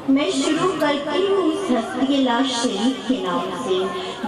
میں شروع کرتی ہوں اس ہستی لاش شریف کے نام سے،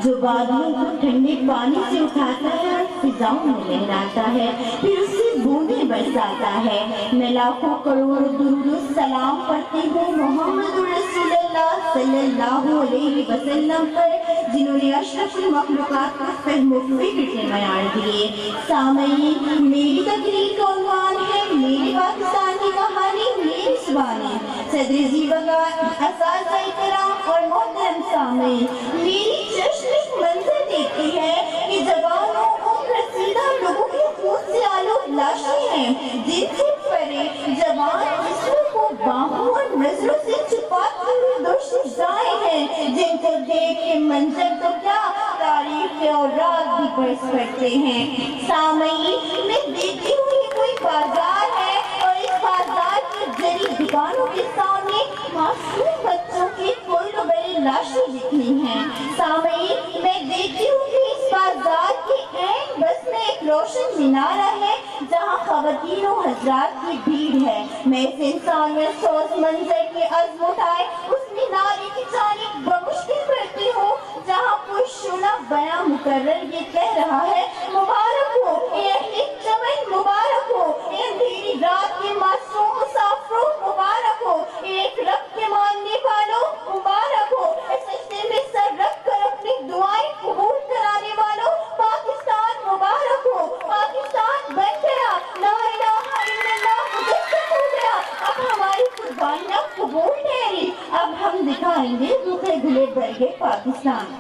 جو بادلوں کو ٹھنڈے پانی سے اٹھاتا ہے اور فضاؤں میں لہراتا ہے، پھر اس سے بوندیں برساتا ہے۔ میں لاکھوں کروڑوں درود و سلام پڑھتی ہوں محمد رسول اللہ صلی اللہ علیہ وسلم پر، جنہوں نے اشرف المخلوقات کو فہم و فکر کے معیار دیے۔ سامعین، میری تقریر کا عنوان ہے میرے پاکستان کی کہانی میری زبانی۔ صدر زیبگار، اساتذہ کرام اور محترم سامعین، میری جشن ایک منظر دیکھتی ہے کہ جوانوں عمر رسیدہ لوگوں کے خون سے آلود لاشیں ہیں، جن سے پرے جوان جسموں کو باہوں اور نظروں سے چھپاتے ہوئے دوشیزائیں ہیں، جن کو دیکھ کے منظر تو کیا تاریخ اور رات بھی برس پڑتے ہیں۔ سامعین، میں دیکھتی ہوں یہ کوئی بازار ہے اور اس بازار کی جری دکانوں کے سامنے معصوم بچوں کی کوئی تو بڑی لاشیں دکھنی ہیں۔ سامعین، میں دیکھتی ہوں کہ اس بازار کے عین بس میں ایک روشن مینارہ ہے جہاں خواتین و حضرات کی بھیڑ ہے۔ میں اس انسانیت سوز منظر کے عزم اٹھائے اس مینارے کی جانب بمشکل بڑھتی ہوں جہاں کوئی شعلہ بیاں مقرر یہ کہہ رہا ہے، مبارک ہو اے اہل چمن، مبارک ہو اے اندھیری رات کے معصوم مسافروں، مبارک ہو اے ایک رب کے ماننے والوں، مبارک ہو اے سجدے میں سر رکھ کر اپنی دعائیں قبول کرانے والوں، پاکستان مبارک ہو، پاکستان بن گیا، لا الہ الا اللہ مجسم ہو گیا، اب ہماری قربانیاں قبول ٹھہری، اب ہم دکھائیں گے روکھے گلے برگے پاکستان۔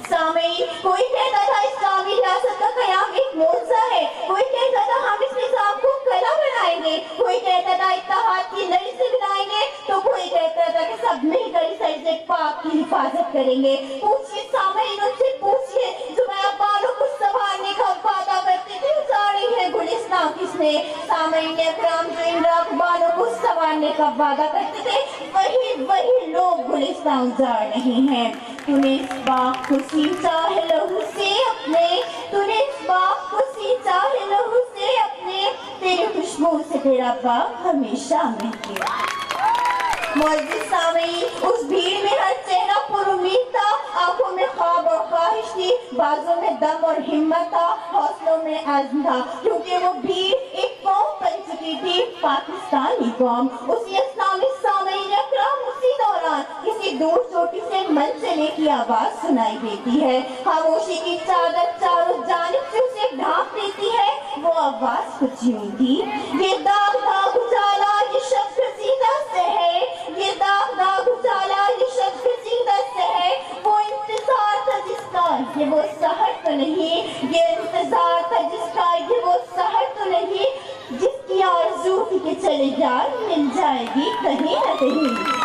سامعین، کوئی کہتا تھا اسلامی ریاست کا قیام ایک معجزہ ہے، کوئی کہتا تھا ہم اس نظام کو کلا بنائیں گے، کوئی کہتا تھا اتحاد کی لڑی سے بنائیں گے، تو کوئی کہتا تھا کہ سب مل کر اس سجدے پاک کی حفاظت کریں گے۔ پوچھئے سامعین، ان سے پوچھئے جو بیابانوں کو سنبھالنے کا وعدہ کرتے تھے اجاڑی ہے گلستان کس نے؟ سامعین اکرام، جو ان راغبانوں کو سنوارنے کا وعدہ کرتے تھے وہی لوگ گلستان اجاڑ رہے ہیں۔ تو نے اس باغ کو سینچا ہے لہو سے اپنے، تو نے اس باغ کو سینچا ہے لہو سے اپنے، تیری خوشبو سے تیرا باغ ہمیشہ مہکے۔ معزز سامعین، اس بھیڑ میں ہر چہرہ پر امید تھا، آنکھوں میں خواب اور خواہش تھی، بازوں میں دم اور ہمت تھا، حوصلوں میں عزم تھا، کیونکہ وہ بھیڑ ایک قوم بن چکی تھی، پاکستانی قوم۔ اسی اثنا میں سامعین اکرام، اسی دوران کسی دور چوٹی سے منچلے کی آواز سنائی دیتی ہے، خاموشی کی چادر چاروں جانب سے اسے ڈھانپ دیتی ہے۔ وہ آواز کچھ یوں تھی، یہ داغ داغ اجالا یہ شب گزیدہ سے ہے، یہ داغ داغ اجالا یہ شب گزیدہ سے ہے، وہ انتظار تھا جس کا یہ وہ سحر تو نہیں، یہ انتظار تھا جس کا یہ وہ سحر تو نہیں، جس کی آرزو تھی کہ چلے جان مل جائے گی کہیں نہ کہیں۔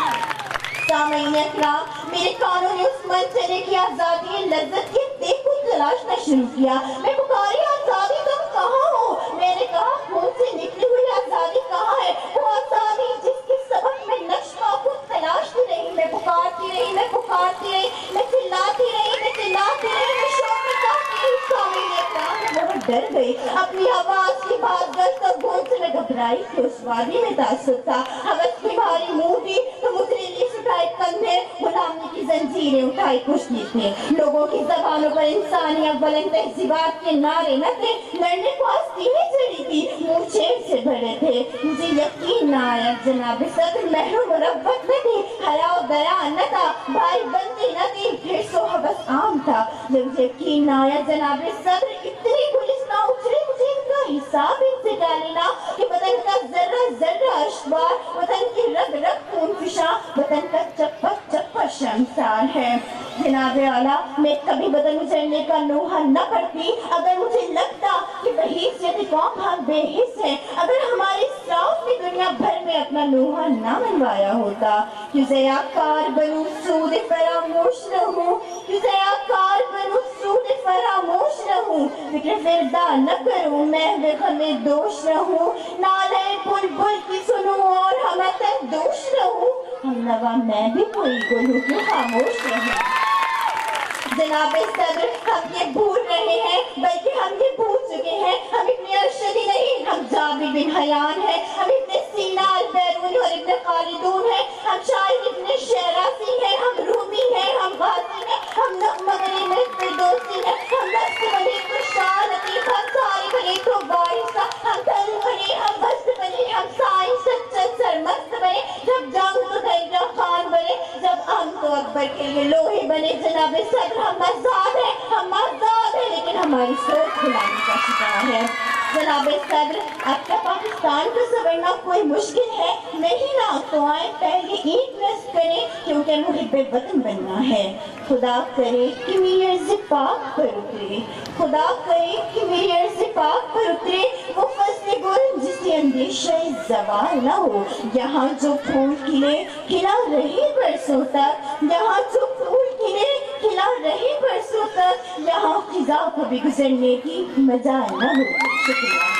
سامعین اکرام، میرے کانوں نے اس منچلے کی آزادی لذت کے دیکھ کو تلاشنا شروع کیا۔ میں پکاری، آزادی تم کہاں ہو؟ میں نے کہا، خون سے نکلی ہوئی آزادی کہاں ہے؟ وہ آزادی جس کے سبب میں نشمہ کو تلاشتی رہی، میں پکارتی رہی، میں پکارتی رہی، میں چلاتی رہی، میں چلاتی رہی، میں شور میں گاتی رہی۔ سامعین اکرام، میں بہت ڈر گئی، اپنی آواز کی بات گشت اور گونج سے میں گھبرائی کہ اس وادی میں تعصب تھا، حوث کی بھاری منہ تھی تو متریلی اٹھائے کندھے، غلامی کی زنجیریں اٹھائی کشتی تھے، لوگوں کی زبانوں پر انسانی اولن تہذیبات کے نعرے نہ تھے، لڑنے کو آستینیں چڑھی تھی، منہ چھیڑ سے بھرے تھے۔ مجھے یقین نہ آیا جناب صدر مہر و مربت نہ تھی، حیا و دیا نہ تھا، بھائی بندی نہ تھی، حرص و حبس عام تھا۔ جب مجھے یقین نہ آیا جناب صدر اتنی گلستان اچھلے، مجھے ان کا حساب ان سے کیا لینا کہ وطن کا ذرہ ذرہ اشوار، وطن کی رگ رگ خون فشاں، وطن کا چپا چپا شرمسار ہے۔ جناب اعلیٰ، میں کبھی وطن اجڑنے کا نوحہ نہ پڑتی اگر مجھے لگتا کہ بحیثیت قوم ہم بے حس ہیں، اگر ہمارے اسراف نے دنیا بھر میں اپنا نوحہ نہ منوایا ہوتا۔ کیوں ضیاءکار بنوں سود فراموش رہوں، کیوں ضیاءکار بنوں سود فراموش رہوں، فکر فردا نہ کروں محو غم دوش رہوں، نالے بلبل کی سنوں اور ہمت دوش رہوں، ہم نوا میں بھی کوئی گل ہوں کیوں خاموش رہوں۔ جناب صدر، ہم یہ بھول رہے ہیں، بلکہ ہم یہ بھول چکے ہیں، ہم ابن ارشدی نہیں، ہم جابر بن حیان ہیں، ہم ابن سینا البیرونی اور ابن خالدون ہیں، ہم جناب صدر ہم آزاد ہیں لیکن ہماری سوچ غلامی کا شکار ہے۔ جناب صدر اب کیا پاکستان کو سنورنا کوئی مشکل ہے؟ نہیں نا، تو آئیں پہلے اینٹ نصب کریں کیونکہ محب وطن بننا ہے۔ خدا کرے کہ میری عرض پاک پر اترے، خدا کرے کہ میری عرض پاک پر اترے وہ فصل گل جسے اندیشہ زوال نہ ہو۔ یہاں جو پھول کھلے کھلا رہے برسوں تک، یہاں جو پھول کھلے کھلا رہے برسوں تک، یہاں خزاں کو بھی گزرنے کی مجال نہ ہو۔ شکریہ۔